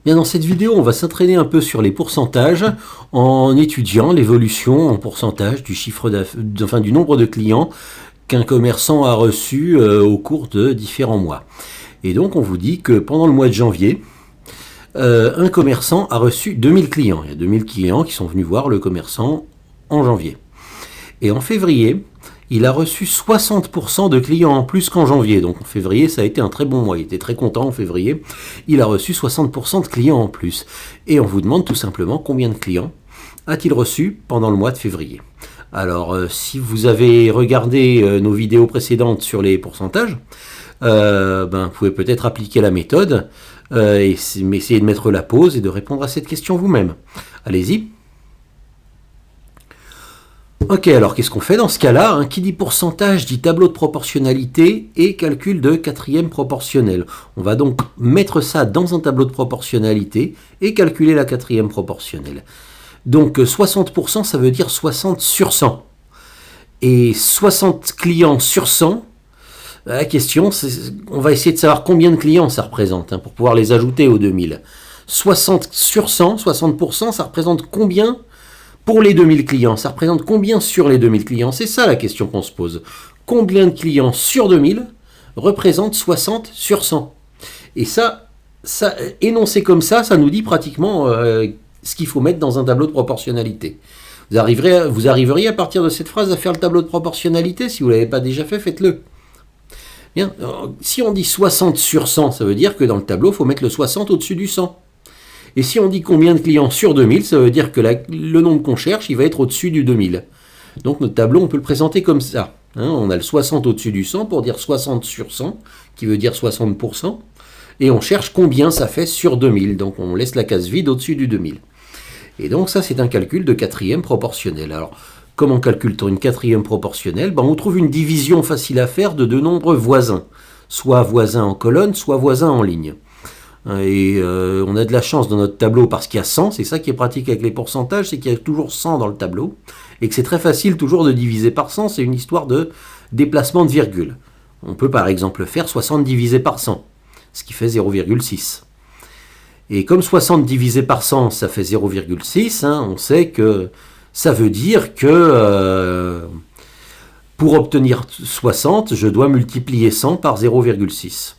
Bien, dans cette vidéo, on va s'entraîner un peu sur les pourcentages en étudiant l'évolution en pourcentage du du nombre de clients qu'un commerçant a reçu au cours de différents mois. Et donc, on vous dit que pendant le mois de janvier, un commerçant a reçu 2000 clients. Il y a 2000 clients qui sont venus voir le commerçant en janvier. Et en février, il a reçu 60% de clients en plus qu'en janvier. Donc en février, ça a été un très bon mois. Il était très content en février. Il a reçu 60% de clients en plus. Et on vous demande tout simplement combien de clients a-t-il reçu pendant le mois de février. Alors, si vous avez regardé nos vidéos précédentes sur les pourcentages, vous pouvez peut-être appliquer la méthode et essayer de mettre la pause et de répondre à cette question vous-même. Allez-y. Ok, alors qu'est-ce qu'on fait dans ce cas-là? Qui dit pourcentage dit tableau de proportionnalité et calcul de quatrième proportionnelle. On va donc mettre ça dans un tableau de proportionnalité et calculer la quatrième proportionnelle. Donc 60%, ça veut dire 60 sur 100. Et 60 clients sur 100, la question, on va essayer de savoir combien de clients ça représente pour pouvoir les ajouter aux 2000. 60 sur 100, 60%, ça représente combien pour les 2000 clients? Ça représente combien sur les 2000 clients? C'est ça la question qu'on se pose. Combien de clients sur 2000 représente 60 sur 100? Et ça énoncé comme ça nous dit pratiquement ce qu'il faut mettre dans un tableau de proportionnalité. Vous arriveriez à partir de cette phrase à faire le tableau de proportionnalité. Si vous ne l'avez pas déjà fait, faites-le. Bien, si on dit 60 sur 100, ça veut dire que dans le tableau, il faut mettre le 60 au-dessus du 100. Et si on dit combien de clients sur 2000, ça veut dire que le nombre qu'on cherche, il va être au-dessus du 2000. Donc notre tableau, on peut le présenter comme ça. On a le 60 au-dessus du 100 pour dire 60 sur 100, qui veut dire 60%. Et on cherche combien ça fait sur 2000. Donc on laisse la case vide au-dessus du 2000. Et donc ça, c'est un calcul de quatrième proportionnelle. Alors, comment calcule-t-on une quatrième proportionnelle? On trouve une division facile à faire de deux nombres voisins. Soit voisins en colonne, soit voisins en ligne. Et on a de la chance dans notre tableau parce qu'il y a 100, c'est ça qui est pratique avec les pourcentages, c'est qu'il y a toujours 100 dans le tableau, et que c'est très facile toujours de diviser par 100, c'est une histoire de déplacement de virgule. On peut par exemple faire 60 divisé par 100, ce qui fait 0,6. Et comme 60 divisé par 100, ça fait 0,6, on sait que ça veut dire que pour obtenir 60, je dois multiplier 100 par 0,6.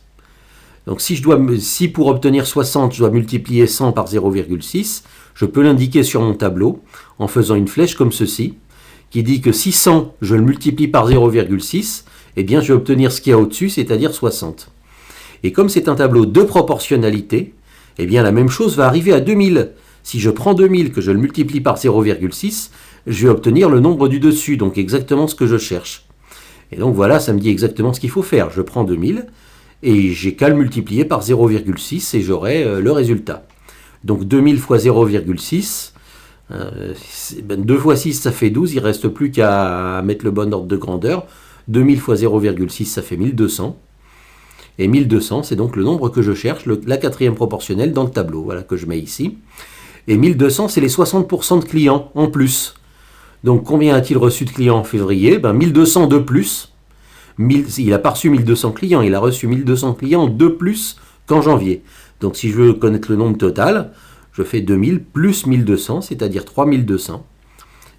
Donc si pour obtenir 60, je dois multiplier 100 par 0,6, je peux l'indiquer sur mon tableau en faisant une flèche comme ceci, qui dit que si 100, je le multiplie par 0,6, eh bien je vais obtenir ce qu'il y a au-dessus, c'est-à-dire 60. Et comme c'est un tableau de proportionnalité, eh bien la même chose va arriver à 2000. Si je prends 2000, que je le multiplie par 0,6, je vais obtenir le nombre du dessus, donc exactement ce que je cherche. Et donc voilà, ça me dit exactement ce qu'il faut faire. Je prends 2000, et j'ai qu'à le multiplier par 0,6 et j'aurai le résultat. Donc 2000 fois 0,6, 2 fois 6 ça fait 12, il ne reste plus qu'à mettre le bon ordre de grandeur. 2000 fois 0,6 ça fait 1200. Et 1200 c'est donc le nombre que je cherche, la quatrième proportionnelle dans le tableau, voilà, que je mets ici. Et 1200 c'est les 60% de clients en plus. Donc combien a-t-il reçu de clients en février? 1200 de plus. Il n'a pas reçu 1200 clients, il a reçu 1200 clients de plus qu'en janvier. Donc si je veux connaître le nombre total, je fais 2000 plus 1200, c'est-à-dire 3200.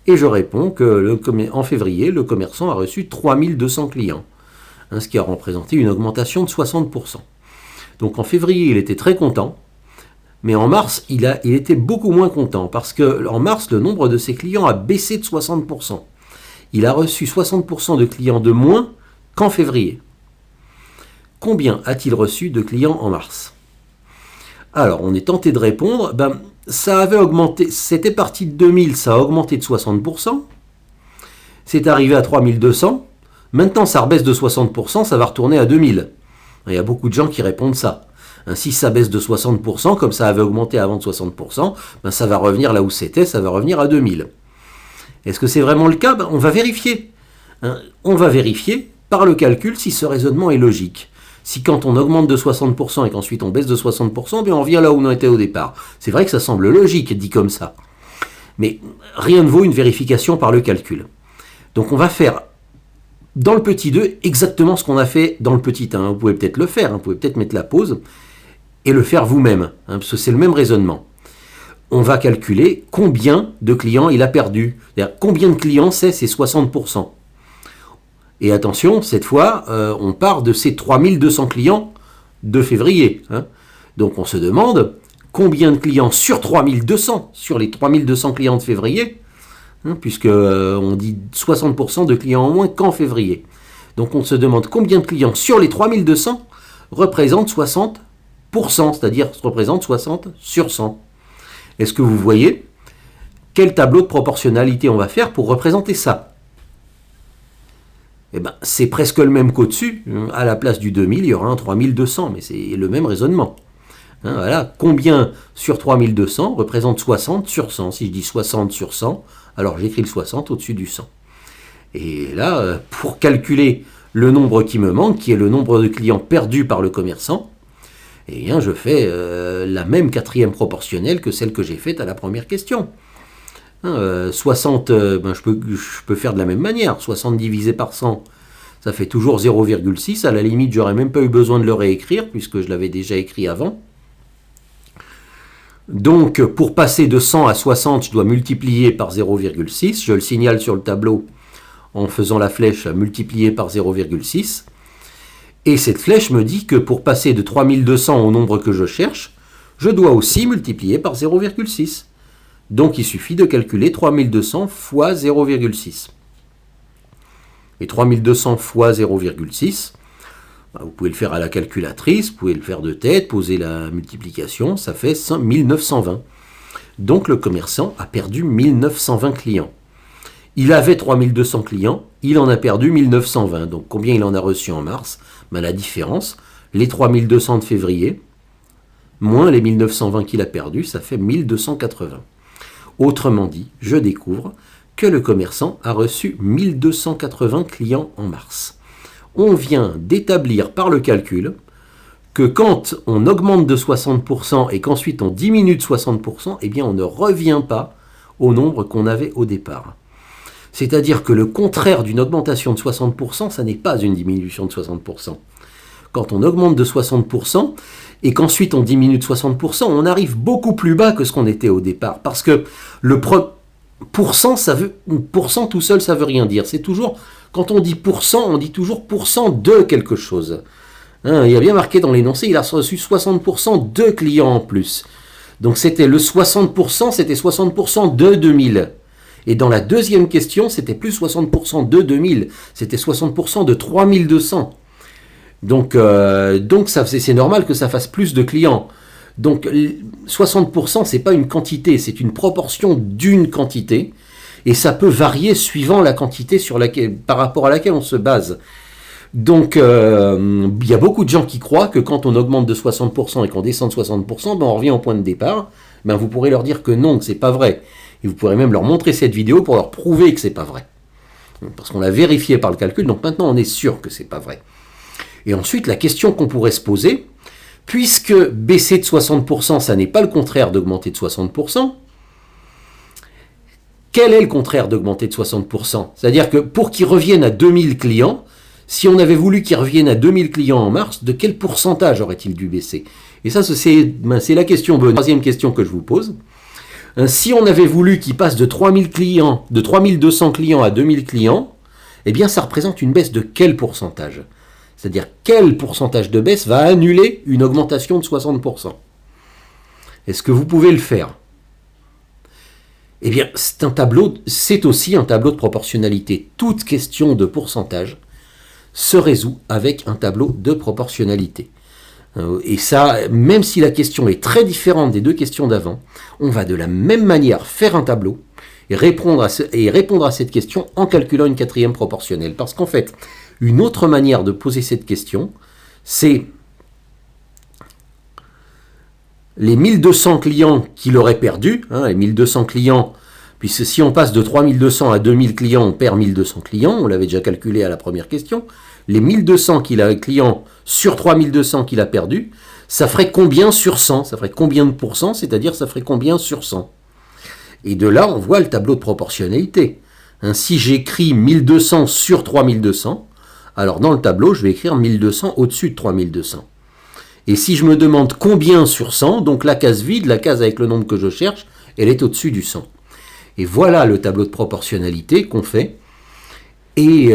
Et je réponds que en février, le commerçant a reçu 3200 clients, ce qui a représenté une augmentation de 60%. Donc en février, il était très content, mais en mars, il était beaucoup moins content, parce qu'en mars, le nombre de ses clients a baissé de 60%. Il a reçu 60% de clients de moins qu'en février. Combien a-t-il reçu de clients en mars? Alors, on est tenté de répondre, ça avait augmenté, c'était parti de 2000, ça a augmenté de 60%, c'est arrivé à 3200, maintenant ça rebaisse de 60%, ça va retourner à 2000. Il y a beaucoup de gens qui répondent ça. Si ça baisse de 60%, comme ça avait augmenté avant de 60%, ça va revenir là où c'était, ça va revenir à 2000. Est-ce que c'est vraiment le cas? On va vérifier. On va vérifier par le calcul si ce raisonnement est logique. Si quand on augmente de 60% et qu'ensuite on baisse de 60%, on revient là où on était au départ. C'est vrai que ça semble logique dit comme ça. Mais rien ne vaut une vérification par le calcul. Donc on va faire dans le petit 2 exactement ce qu'on a fait dans le petit 1. Vous pouvez peut-être le faire, vous pouvez peut-être mettre la pause et le faire vous-même, hein, parce que c'est le même raisonnement. On va calculer combien de clients il a perdu. C'est-à-dire combien de clients c'est 60%. Et attention, cette fois, on part de ces 3200 clients de février. Hein. Donc on se demande combien de clients sur 3200, sur les 3200 clients de février, hein, puisque on dit 60% de clients en moins qu'en février. Donc on se demande combien de clients sur les 3200 représentent 60%, c'est-à-dire représentent 60 sur 100. Est-ce que vous voyez quel tableau de proportionnalité on va faire pour représenter ça? Eh ben, c'est presque le même qu'au-dessus. À la place du 2000, il y aura un 3200, mais c'est le même raisonnement. Hein, voilà, combien sur 3200 représente 60 sur 100? Si je dis 60 sur 100, alors j'écris le 60 au-dessus du 100. Et là, pour calculer le nombre qui me manque, qui est le nombre de clients perdus par le commerçant, eh bien, je fais la même quatrième proportionnelle que celle que j'ai faite à la première question. 60, je peux faire de la même manière. 60 divisé par 100, ça fait toujours 0,6. À la limite, j'aurais même pas eu besoin de le réécrire, puisque je l'avais déjà écrit avant. Donc, pour passer de 100 à 60, je dois multiplier par 0,6. Je le signale sur le tableau en faisant la flèche multipliée par 0,6. Et cette flèche me dit que pour passer de 3200 au nombre que je cherche, je dois aussi multiplier par 0,6. Donc il suffit de calculer 3200 fois 0,6. Et 3200 fois 0,6, vous pouvez le faire à la calculatrice, vous pouvez le faire de tête, poser la multiplication, ça fait 1920. Donc le commerçant a perdu 1920 clients. Il avait 3200 clients, il en a perdu 1920. Donc combien il en a reçu en mars? La différence, les 3200 de février, moins les 1920 qu'il a perdus, ça fait 1280. Autrement dit, je découvre que le commerçant a reçu 1280 clients en mars. On vient d'établir par le calcul que quand on augmente de 60% et qu'ensuite on diminue de 60%, eh bien on ne revient pas au nombre qu'on avait au départ. C'est-à-dire que le contraire d'une augmentation de 60%, ça n'est pas une diminution de 60%. Quand on augmente de 60% et qu'ensuite on diminue de 60%, on arrive beaucoup plus bas que ce qu'on était au départ. Parce que le pourcent tout seul, ça veut rien dire. C'est toujours, quand on dit pourcent, on dit toujours pourcent de quelque chose. Hein, il y a bien marqué dans l'énoncé, il a reçu 60% de clients en plus. Donc c'était le 60%, c'était 60% de 2000. Et dans la deuxième question, c'était plus 60% de 2000, c'était 60% de 3200. Donc c'est normal que ça fasse plus de clients. Donc 60%, c'est pas une quantité, c'est une proportion d'une quantité. Et ça peut varier suivant la quantité par rapport à laquelle on se base. Donc il y a beaucoup de gens qui croient que quand on augmente de 60% et qu'on descend de 60%, on revient au point de départ. Vous pourrez leur dire que non, que c'est pas vrai. Et vous pourrez même leur montrer cette vidéo pour leur prouver que c'est pas vrai. Parce qu'on l'a vérifié par le calcul, donc maintenant on est sûr que c'est pas vrai. Et ensuite, la question qu'on pourrait se poser, puisque baisser de 60%, ça n'est pas le contraire d'augmenter de 60%, quel est le contraire d'augmenter de 60%? C'est-à-dire que pour qu'ils reviennent à 2000 clients, si on avait voulu qu'ils reviennent à 2000 clients en mars, de quel pourcentage aurait-il dû baisser? Et ça, c'est la question bonne. Troisième question que je vous pose. Si on avait voulu qu'ils passent de 3000 clients, de 3200 clients à 2000 clients, eh bien ça représente une baisse de quel pourcentage? C'est-à-dire quel pourcentage de baisse va annuler une augmentation de 60%? Est-ce que vous pouvez le faire? Eh bien, c'est aussi un tableau de proportionnalité. Toute question de pourcentage se résout avec un tableau de proportionnalité. Et ça, même si la question est très différente des deux questions d'avant, on va de la même manière faire un tableau et répondre à cette question en calculant une quatrième proportionnelle. Parce qu'en fait, une autre manière de poser cette question, c'est les 1200 clients qu'il aurait perdus, les 1200 clients, puisque si on passe de 3200 à 2000 clients, on perd 1200 clients, on l'avait déjà calculé à la première question. Les 1200 clients sur 3200 qu'il a perdus, ça ferait combien sur 100? Ça ferait combien de pourcents? C'est-à-dire ça ferait combien sur 100? Et de là, on voit le tableau de proportionnalité. Si j'écris 1200 sur 3200, alors dans le tableau, je vais écrire 1200 au-dessus de 3200. Et si je me demande combien sur 100, donc la case vide, la case avec le nombre que je cherche, elle est au-dessus du 100. Et voilà le tableau de proportionnalité qu'on fait. Et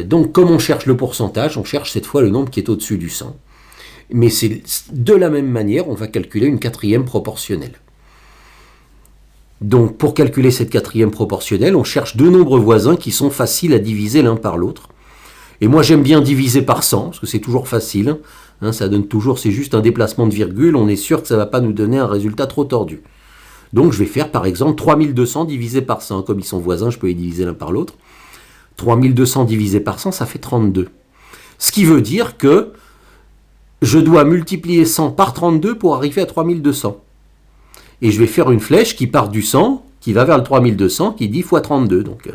donc, comme on cherche le pourcentage, on cherche cette fois le nombre qui est au-dessus du 100. Mais c'est de la même manière, on va calculer une quatrième proportionnelle. Donc, pour calculer cette quatrième proportionnelle, on cherche deux nombres voisins qui sont faciles à diviser l'un par l'autre. Et moi, j'aime bien diviser par 100, parce que c'est toujours facile. Hein, ça donne toujours, c'est juste un déplacement de virgule, on est sûr que ça ne va pas nous donner un résultat trop tordu. Donc, je vais faire, par exemple, 3200 divisé par 100. Comme ils sont voisins, je peux les diviser l'un par l'autre. 3200 divisé par 100, ça fait 32. Ce qui veut dire que je dois multiplier 100 par 32 pour arriver à 3200. Et je vais faire une flèche qui part du 100, qui va vers le 3200, qui dit fois 32. Donc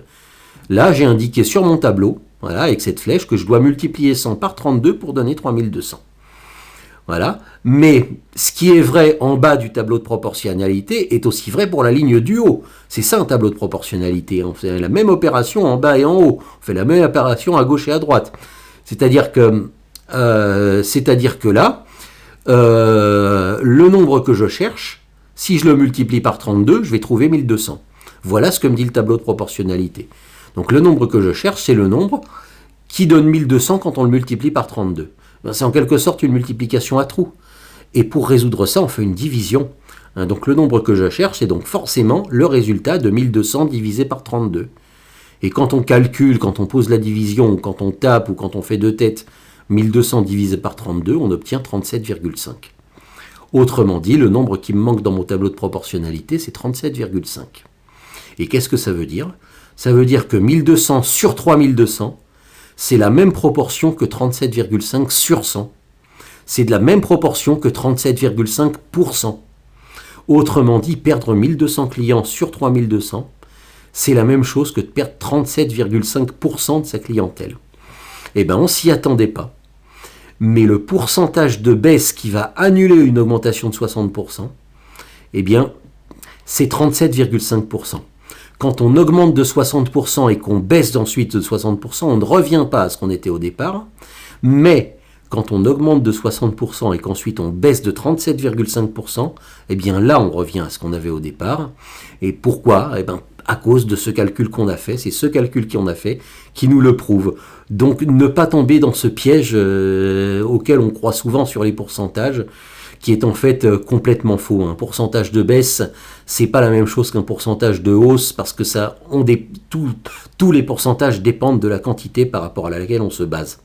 là, j'ai indiqué sur mon tableau, voilà, avec cette flèche, que je dois multiplier 100 par 32 pour donner 3200. Voilà. Mais ce qui est vrai en bas du tableau de proportionnalité est aussi vrai pour la ligne du haut. C'est ça un tableau de proportionnalité. On fait la même opération en bas et en haut. On fait la même opération à gauche et à droite. C'est-à-dire que là, le nombre que je cherche, si je le multiplie par 32, je vais trouver 1200. Voilà ce que me dit le tableau de proportionnalité. Donc le nombre que je cherche, c'est le nombre qui donne 1200 quand on le multiplie par 32. C'est en quelque sorte une multiplication à trous. Et pour résoudre ça, on fait une division. Donc le nombre que je cherche, c'est donc forcément le résultat de 1200 divisé par 32. Et quand on calcule, quand on pose la division, ou quand on tape, ou quand on fait deux têtes, 1200 divisé par 32, on obtient 37,5. Autrement dit, le nombre qui me manque dans mon tableau de proportionnalité, c'est 37,5. Et qu'est-ce que ça veut dire? Ça veut dire que 1200 sur 3200, c'est la même proportion que 37,5 sur 100. C'est de la même proportion que 37,5%. Autrement dit, perdre 1200 clients sur 3200, c'est la même chose que de perdre 37,5% de sa clientèle. Eh bien, on ne s'y attendait pas. Mais le pourcentage de baisse qui va annuler une augmentation de 60%, eh bien, c'est 37,5%. Quand on augmente de 60% et qu'on baisse ensuite de 60%, on ne revient pas à ce qu'on était au départ. Mais quand on augmente de 60% et qu'ensuite on baisse de 37,5%, eh bien là, on revient à ce qu'on avait au départ. Et pourquoi? Eh bien, à cause de ce calcul qu'on a fait. C'est ce calcul qu'on a fait qui nous le prouve. Donc, ne pas tomber dans ce piège auquel on croit souvent sur les pourcentages, qui est en fait complètement faux. Un pourcentage de baisse, c'est pas la même chose qu'un pourcentage de hausse, parce que tous les pourcentages dépendent de la quantité par rapport à laquelle on se base.